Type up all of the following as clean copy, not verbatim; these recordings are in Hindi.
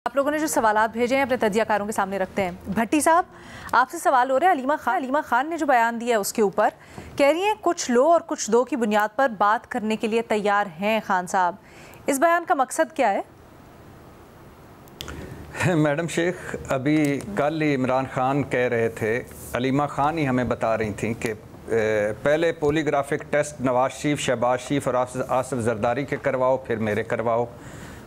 आप लोगों ने जो सवालात भेजे हैं अपने तज्जियाकारों के सामने रखते हैं। भट्टी साहब, आपसे सवाल हो रहा है अलीमा खान ने जो बयान दिया है उसके ऊपर, कह रही हैं कुछ लो और कुछ दो की बुनियाद पर बात करने के लिए तैयार हैं खान साहब। इस बयान का मकसद क्या है? मैडम शेख, अभी कल ही इमरान खान कह रहे थे, अलीमा खान ही हमें बता रही थी कि पहले पॉलीग्राफिक टेस्ट नवाज शरीफ, शहबाज शरीफ और आसिफ जरदारी के करवाओ, फिर मेरे करवाओ।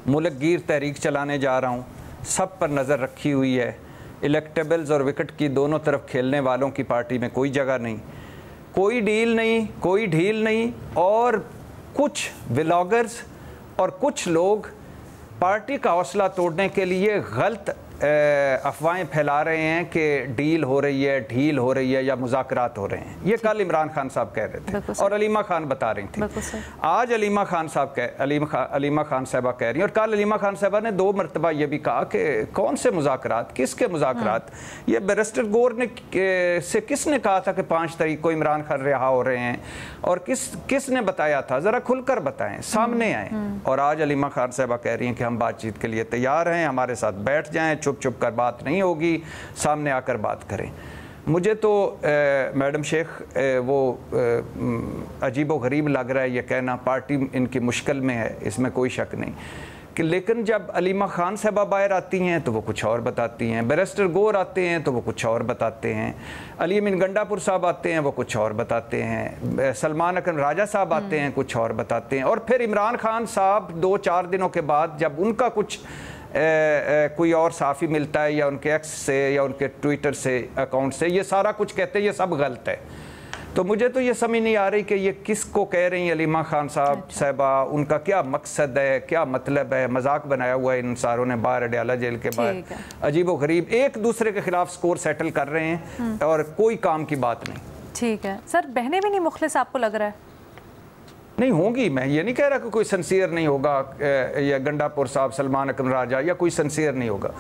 मुल्क गिर तहरीक चलाने जा रहा हूँ, सब पर नज़र रखी हुई है। इलेक्टेबल्स और विकेट की दोनों तरफ खेलने वालों की पार्टी में कोई जगह नहीं, कोई डील नहीं, कोई ढील नहीं। और कुछ व्लॉगर्स और कुछ लोग पार्टी का हौसला तोड़ने के लिए गलत अफवाहें फैला रहे हैं कि डील हो रही है, ढील हो रही है या मुज़ाकरात हो रहे हैं। ये कल इमरान खान साहब कह रहे थे और अलीमा खान बता रही थी। आज अलीमा खान साहबा कह रही हैं, और कल अलीमा खान साहबा ने 2 मरतबा ये भी कहा कि कौन से मुज़ाकरात, किसके मुज़ाकरात। ये बैरिस्टर गौर ने से किसने कहा था कि 5 तारीख को इमरान खान रिहा हो रहे हैं, और किसने बताया था? ज़रा खुलकर बताएं, सामने आए। और आज अलीमा खान साहबा कह रही हैं कि हम बातचीत के लिए तैयार हैं, हमारे साथ बैठ जाएं, चुप चुप कर बात नहीं होगी, सामने आकर बात करें। मुझे तो मैडम शेख वो अजीब व गरीब लग रहा है ये कहना, पार्टी इनकी मुश्किल में है, इसमें कोई शक नहीं कि, लेकिन जब अलीमा खान साहबा बाहर आती हैं तो वो कुछ और बताती हैं, बैरिस्टर गौर आते हैं तो वो कुछ और बताते हैं, अली अमीन गंडापुर साहब आते हैं वो कुछ और बताते हैं, सलमान अकरम राजा साहब आते हैं कुछ और बताते हैं, और फिर इमरान खान साहब 2-4 दिनों के बाद जब उनका कुछ कोई और साफ़ी मिलता है या उनके एक्स से या उनके ट्विटर से अकाउंट से, ये सारा कुछ कहते हैं ये सब गलत है। तो मुझे तो ये समझ नहीं आ रही कि ये किसको कह रही हैं अलीमा खान साहबा, उनका क्या मकसद है, क्या मतलब है। मजाक बनाया हुआ है इन सारों ने बाहर अडयाला जेल के बाहर, अजीब व गरीब, एक दूसरे के खिलाफ स्कोर सेटल कर रहे हैं और कोई काम की बात नहीं। ठीक है सर, बहनें भी नहीं मुखलिस आपको लग रहा है? नहीं होंगी, मैं ये नहीं कह रहा कि कोई सिंसियर नहीं होगा, या गंडापुर साहब, सलमान अकरम राजा या कोई सिंसियर नहीं होगा,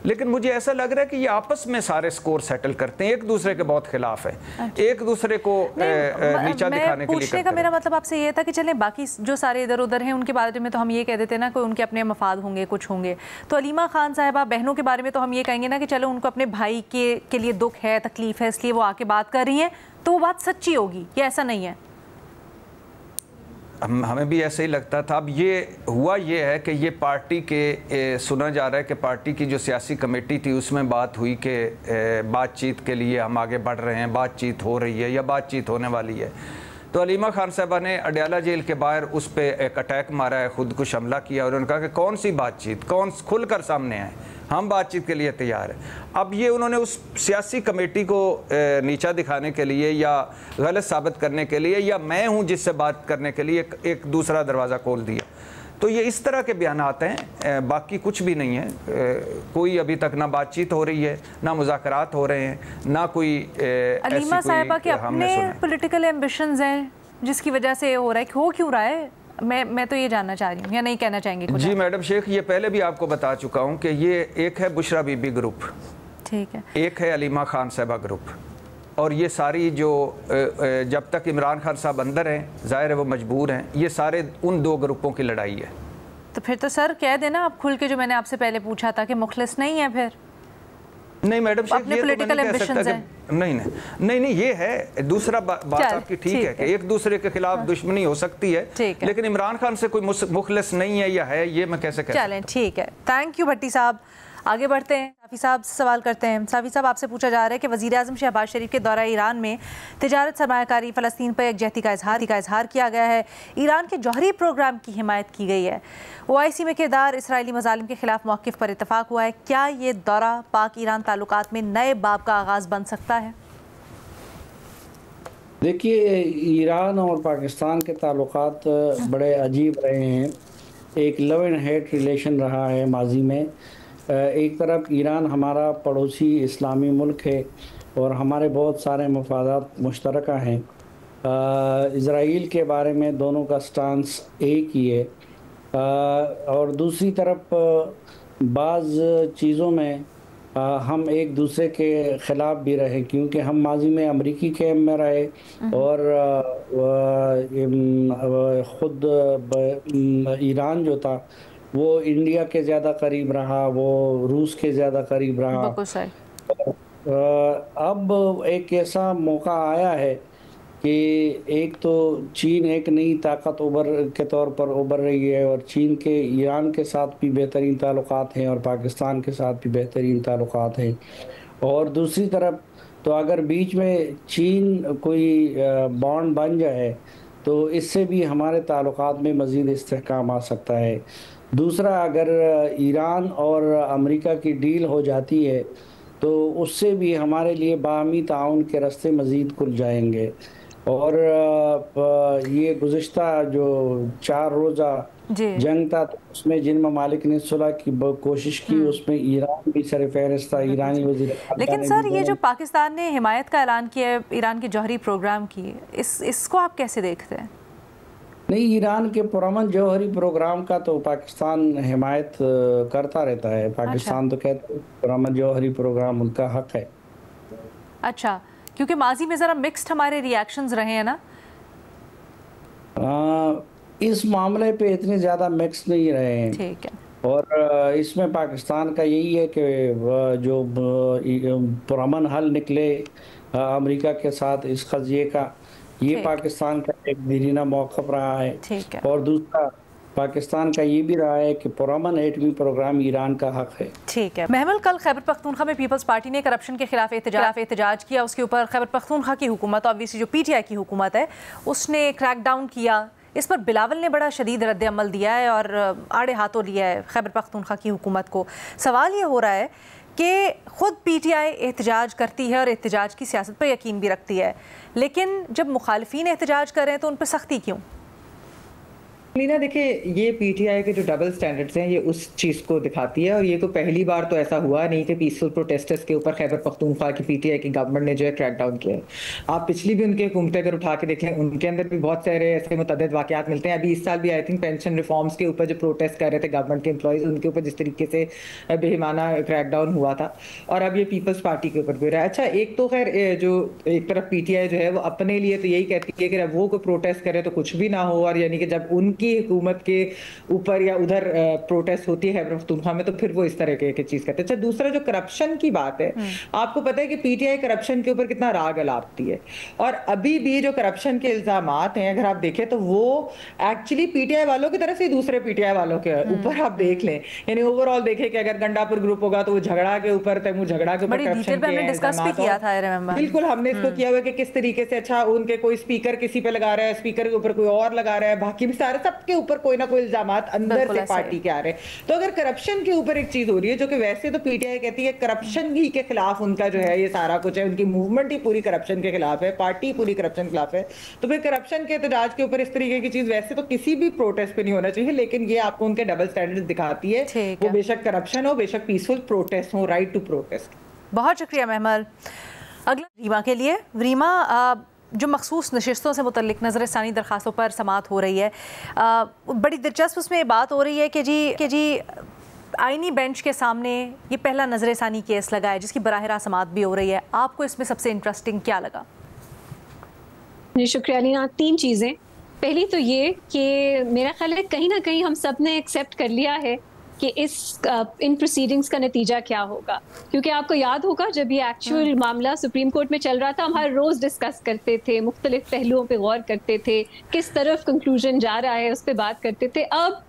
लेकिन मुझे ऐसा लग रहा है कि ये आपस में सारे स्कोर सेटल करते हैं, एक दूसरे के बहुत खिलाफ है। अच्छा। एक दूसरे को नीचा दिखाने के लिए पूछने का मेरा मतलब आपसे ये था कि चलें बाकी जो सारे इधर उधर हैं उनके बारे में तो हम ये कह देते ना कि उनके अपने मफाद होंगे, कुछ होंगे। तो अलीमा खान साहिबा बहनों के बारे में तो हम ये कहेंगे ना कि चलो उनको अपने भाई के लिए दुख है, तकलीफ है, इसलिए वो आके बात कर रही हैं, तो वो बात सच्ची होगी, या ऐसा नहीं है? हमें भी ऐसे ही लगता था। अब ये हुआ ये है कि ये पार्टी के सुना जा रहा है कि पार्टी की जो सियासी कमेटी थी उसमें बात हुई कि बातचीत के लिए हम आगे बढ़ रहे हैं, बातचीत हो रही है या बातचीत होने वाली है। तो अलीमा खान साहबा ने अडयाला जेल के बाहर उस पर एक अटैक मारा है, खुदकुश हमला किया, और उन्होंने कहा कि कौन सी बातचीत, कौन खुलकर सामने आए, हम बातचीत के लिए तैयार हैं। अब ये उन्होंने उस सियासी कमेटी को नीचा दिखाने के लिए या गलत साबित करने के लिए या मैं हूं जिससे बात करने के लिए एक दूसरा दरवाज़ा खोल दिया। तो ये इस तरह के बयान आते हैं, बाकी कुछ भी नहीं है। कोई अभी तक ना बातचीत हो रही है, ना मुज़ाकरात हो रहे हैं, ना कोई अलीमा साहिबा के अपने पॉलिटिकल एम्बिशंस हैं जिसकी वजह से हो रहा है, हो क्यों रहा है? मैं तो ये जानना चाह रही हूँ, या नहीं कहना चाहेंगे कुछ? जी मैडम शेख, ये पहले भी आपको बता चुका हूँ कि ये एक है बुशरा बीबी ग्रुप, ठीक है, एक है अलीमा खान साहबा ग्रुप, और ये सारी जो जब तक इमरान खान साहब अंदर हैं, जाहिर है वो मजबूर हैं, ये सारे उन 2 ग्रुपों की लड़ाई है। तो फिर तो सर कह देना आप खुल के, जो मैंने आपसे पहले पूछा था कि मुखलिस नहीं है फिर? नहीं मैडम शेख, अपने पॉलिटिकल एम्बिशंस हैं। नहीं, ये है दूसरा बात आपकी ठीक है कि एक दूसरे के खिलाफ दुश्मनी हो सकती है, लेकिन इमरान खान से कोई मुखलिस नहीं है या है, ये मैं कैसे कह सकता हूं? चलें ठीक है, थैंक यू भट्टी साहब। आगे बढ़ते हैं, साफ़ी साहब से सवाल करते हैं। साफ़ी साहब, आपसे पूछा जा रहा है कि वज़ीर आज़म शहबाज शरीफ के दौरा ईरान में तिजारत, सरमायाकारी, फ़लस्तीन पर यकजहती का इजहार किया गया है, ईरान के जौहरी प्रोग्राम की हिमायत की गई है, OIC में किरदार, इसराइली मज़ालिम के खिलाफ मौक़िफ़ पर इत्तफ़ाक़ हुआ है। क्या ये दौरा पाक ईरान ताल्लुकात में नए बाब का आगाज़ बन सकता है? देखिए, ईरान और पाकिस्तान के ताल्लुकात बड़े अजीब रहे हैं। एक लव एंड हेट रिलेशन रहा है माजी में। एक तरफ ईरान हमारा पड़ोसी इस्लामी मुल्क है और हमारे बहुत सारे मफादात मुश्तरका हैं। इज़राइल के बारे में दोनों का स्टांस एक ही है, और दूसरी तरफ बाज़ चीज़ों में हम एक दूसरे के ख़िलाफ़ भी रहे, क्योंकि हम माजी में अमरीकी कैम्प में रहे और ख़ुद ईरान जो था वो इंडिया के ज़्यादा करीब रहा, वो रूस के ज़्यादा करीब रहा। बिल्कुल सही। अब एक ऐसा मौका आया है कि एक तो चीन एक नई ताकत के तौर पर उभर रही है, और चीन के ईरान के साथ भी बेहतरीन ताल्लुकात हैं और पाकिस्तान के साथ भी बेहतरीन ताल्लुकात हैं। और दूसरी तरफ तो अगर बीच में चीन कोई बॉन्ड बन जाए तो इससे भी हमारे ताल्लुकात में मज़ीद इस्तेहकाम आ सकता है। दूसरा, अगर ईरान और अमेरिका की डील हो जाती है तो उससे भी हमारे लिए बाहमी ताउन के रास्ते मज़ीद खुल जाएंगे। और ये गुज़िश्ता जो 4 रोज़ा जंग था तो उसमें जिन ममालिक ने सुलह की कोशिश की उसमें ईरान भी सरफहरिस्त था। ईरानी वज़ीर। लेकिन सर, ये जो पाकिस्तान ने हिमायत का ऐलान किया है ईरान के जौहरी प्रोग्राम की, इसको आप कैसे देखते हैं? नहीं, ईरान के पुरअमन जौहरी प्रोग्राम का तो पाकिस्तान हिमायत करता रहता है। पाकिस्तान तो कहता है पुरअमन जौहरी प्रोग्राम उनका हक है। अच्छा, क्योंकि माजी में ज़रा मिक्स्ड हमारे रिएक्शंस रहे हैं ना। इस मामले पे इतने ज़्यादा मिक्स नहीं रहे हैं। ठीक है। और इसमें पाकिस्तान का यही है कि जो पुरअमन हल निकले अमेरिका के साथ इस कज़िये का, ये पाकिस्तान का एक दीरीना मौक़िफ़ रहा है। ठीक है। और दूसरा, पाकिस्तान का ये भी रहा है कि पुरअमन एटमी प्रोग्राम ईरान का हक है। ठीक है। महमल, कल खैबर पख्तूनख्वा में पीपल्स पार्टी ने करप्शन के खिलाफ एहतजाज किया। उसके ऊपर खैबर पख्तूनख्वा की हुकूमत, ऑब्वियसली जो PTI की हुकूमत है, उसने क्रैकडाउन किया। इस पर बिलावल ने बड़ा शदीद रद्द अमल दिया है और आड़े हाथों लिया है खैबर पख्तूनख्वा की हुकूमत को। सवाल ये हो रहा है कि ख़ुद PTI एहतजाज करती है और एहतजाज की सियासत पर यकीन भी रखती है, लेकिन जब मुखालिफिन एहतजाज कर रहे हैं तो उन पर सख्ती क्यों? मीना, देखिए, ये PTI के जो डबल स्टैंडर्ड्स हैं ये उस चीज़ को दिखाती है। और ये तो पहली बार तो ऐसा हुआ नहीं कि पीसफुल प्रोटेस्टर्स के ऊपर खैबर पख्तूनख्वा की PTI की गवर्नमेंट ने जो है क्रैकडाउन किया है। आप पिछली भी उनकी हुकूमतें अगर उठा के देखें, उनके अंदर भी बहुत सारे ऐसे मुतअद्दिद वाक़यात मिलते हैं। अभी इस साल भी आई थिंक पेंशन रिफॉर्म्स के ऊपर जो प्रोटेस्ट कर रहे थे गवर्नमेंट के एम्प्लॉयज़, उनके ऊपर जिस तरीके से बेईमाना क्रैकडाउन हुआ था, और अब ये पीपल्स पार्टी के ऊपर भी हो रहा है। अच्छा, एक तो खैर जो एक तरफ PTI जो है वो अपने लिए तो यही कहती है कि वो कोई प्रोटेस्ट करे तो कुछ भी ना हो, और यानी कि जब उनकी हुकूमत के ऊपर या उधर प्रोटेस्ट होती है पख्तूनख्वा में तो फिर वो इस तरह के चीज करते हैं। अच्छा, दूसरा जो करप्शन की बात है, आपको पता है कि PTI करप्शन के ऊपर कितना राग अलापती है, और अभी भी जो करप्शन के इल्जामात हैं अगर आप देखें तो वो एक्चुअली PTI वालों की तरफ से दूसरे PTI वालों के ऊपर आप देख लें। यानी ओवरऑल देखें कि अगर गंडापुर ग्रुप होगा तो वो झगड़ा के ऊपर, तैमूर झगड़ा के ऊपर करप्शन के इल्जामात, बिल्कुल हमने इसको किया हुआ कि किस तरीके से, अच्छा उनके कोई स्पीकर किसी पे लगा रहा है, स्पीकर के ऊपर कोई और लगा रहा है, बाकी भी सारे सबके ऊपर कोई ना कोई इल्जामात अंदर से पार्टी के आ रहे हैं। तो अगर करप्शन के ऊपर एक चीज हो रही है जो कि वैसे तो PTI कहती है करप्शन ही के खिलाफ उनका जो है ये सारा कुछ है, उनकी मूवमेंट ही पूरी करप्शन के खिलाफ है, पार्टी पूरी करप्शन के खिलाफ है, तो फिर करप्शन के एहतजाज के ऊपर इस तरीके की चीज वैसे तो किसी भी प्रोटेस्ट पे नहीं होना चाहिए, लेकिन ये आपको उनके डबल स्टैंडर्ड दिखाती है। वो बेशक करप्शन हो, बेशक पीसफुल प्रोटेस्ट हो, राइट टू प्रोटेस्ट। बहुत शुक्रिया महमल। अगला रीमा के लिए। रीमा, जो मखसूस नशिस्तों से मुतल्लिक नज़रसानी दरख्वास्तों पर समाअत हो रही है, बड़ी दिलचस्प उसमें बात हो रही है कि जी आईनी बेंच के सामने ये पहला नज़रसानी केस लगा है जिसकी बराह रास्त समाअत भी हो रही है। आपको इसमें सबसे इंटरेस्टिंग क्या लगा? जी शुक्रिया लीना। 3 चीज़ें। पहली तो ये कि मेरा ख्याल है कहीं ना कहीं हम सब ने एक्सेप्ट कर लिया है कि इन प्रोसीडिंग्स का नतीजा क्या होगा, क्योंकि आपको याद होगा जब ये एक्चुअल मामला सुप्रीम कोर्ट में चल रहा था, हम हर रोज़ डिस्कस करते थे, मुख्तलिफ पहलुओं पे गौर करते थे, किस तरफ कंक्लूजन जा रहा है उस पर बात करते थे। अब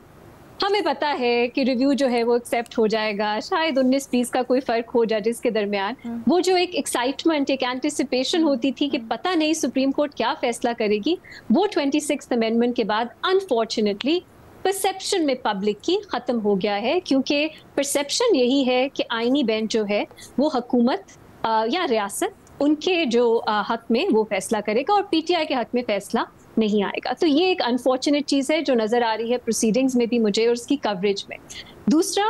हमें पता है कि रिव्यू जो है वो एक्सेप्ट हो जाएगा, शायद 19-20 का कोई फ़र्क हो जजेस के दरमियान। वो जो एक एक्साइटमेंट, एक एंटिसिपेशन होती थी कि पता नहीं सुप्रीम कोर्ट क्या फैसला करेगी, वो 26th अमेंडमेंट के बाद अनफॉर्चुनेटली परसेप्शन में पब्लिक की ख़त्म हो गया है, क्योंकि परसेप्शन यही है कि आईनी बेंच जो है वो हुकूमत या रियासत उनके जो हक में वो फैसला करेगा और PTI के हक में फैसला नहीं आएगा। तो ये एक अनफॉर्चुनेट चीज़ है जो नज़र आ रही है प्रोसीडिंग्स में भी मुझे और उसकी कवरेज में। दूसरा,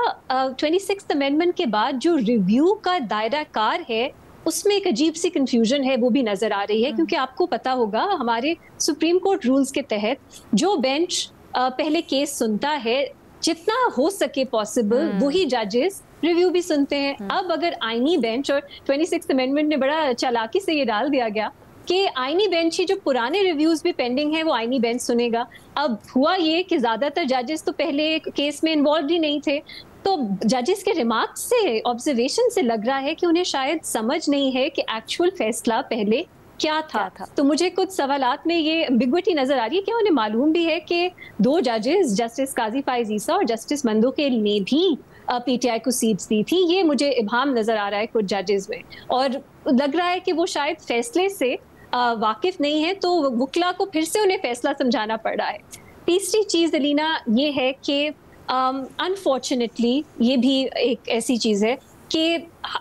26th अमेंडमेंट के बाद जो रिव्यू का दायरा कार है उसमें एक अजीब सी कंफ्यूजन है, वो भी नज़र आ रही है, क्योंकि आपको पता होगा हमारे सुप्रीम कोर्ट रूल्स के तहत जो बेंच पहले केस सुनता है, जितना हो सके पॉसिबल वही जजेस रिव्यू भी सुनते हैं। अब अगर आईनी बेंच, और 26th अमेंडमेंट ने बड़ा चालाकी से ये डाल दिया गया कि आईनी बेंच ही जो पुराने रिव्यूज भी पेंडिंग है वो आईनी बेंच सुनेगा। अब हुआ ये कि ज्यादातर जजेस तो पहले केस में इन्वॉल्व ही नहीं थे, तो जजेस के रिमार्क्स से, ऑब्जर्वेशन से लग रहा है कि उन्हें शायद समझ नहीं है कि एक्चुअल फैसला पहले क्या था। तो मुझे कुछ सवालात में ये एम्बिग्विटी नजर आ रही है कि उन्हें मालूम भी है कि 2 जजेस, जस्टिस काजी फाइज ईसा और जस्टिस मंदोकेल ने भी पीटीआई को सीट्स दी थी। ये मुझे इबाम नजर आ रहा है कुछ जजेस में, और लग रहा है कि वो शायद फैसले से वाकिफ नहीं है, तो वकला को फिर से उन्हें फैसला समझाना पड़ रहा है। तीसरी चीज अलीना ये है कि अनफॉर्चुनेटली ये भी एक ऐसी चीज है कि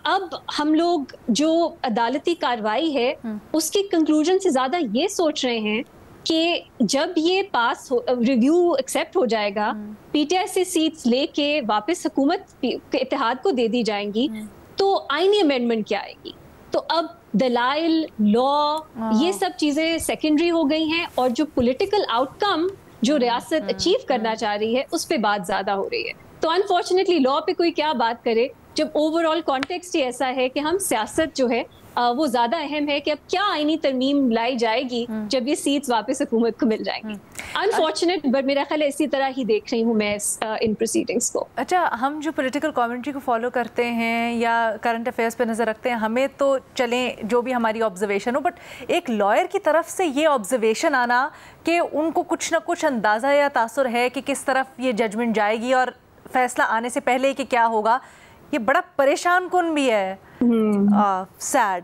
अब हम लोग जो अदालती कार्रवाई है उसकी कंक्लूजन से ज्यादा ये सोच रहे हैं कि जब ये पास हो, रिव्यू एक्सेप्ट हो जाएगा, पीटीआई से सीट्स लेके वापस हुकूमत के इत्तेहाद को दे दी जाएंगी, तो आईनी अमेंडमेंट क्या आएगी। तो अब दलाइल, लॉ, ये सब चीजें सेकेंडरी हो गई हैं, और जो पॉलिटिकल आउटकम जो रियासत अचीव करना चाह रही है उस पे बात ज्यादा हो रही है। तो अनफॉर्चुनेटली लॉ पे कोई क्या बात करे जब ओवरऑल कॉन्टेक्स्ट ही ऐसा है कि हम सियासत जो है वो ज्यादा अहम है कि अब क्या आईनी तरमीम लाई जाएगी जब ये सीट्स वापस हुकूमत को मिल जाएंगी। अनफॉर्चुनेट, बट मेरा ख्याल है इसी तरह ही देख रही हूँ मैं इन प्रोसीडिंग्स को। अच्छा, हम जो पॉलिटिकल कमेंट्री को फॉलो करते हैं या करंट अफेयर्स पे नज़र रखते हैं, हमें तो चलें जो भी हमारी ऑब्जर्वेशन हो, बट एक लॉयर की तरफ से ये ऑब्जर्वेशन आना कि उनको कुछ ना कुछ अंदाज़ा या तासुर है कि किस तरफ ये जजमेंट जाएगी और फैसला आने से पहले कि क्या होगा, ये बड़ा परेशान कुन भी है। सैड।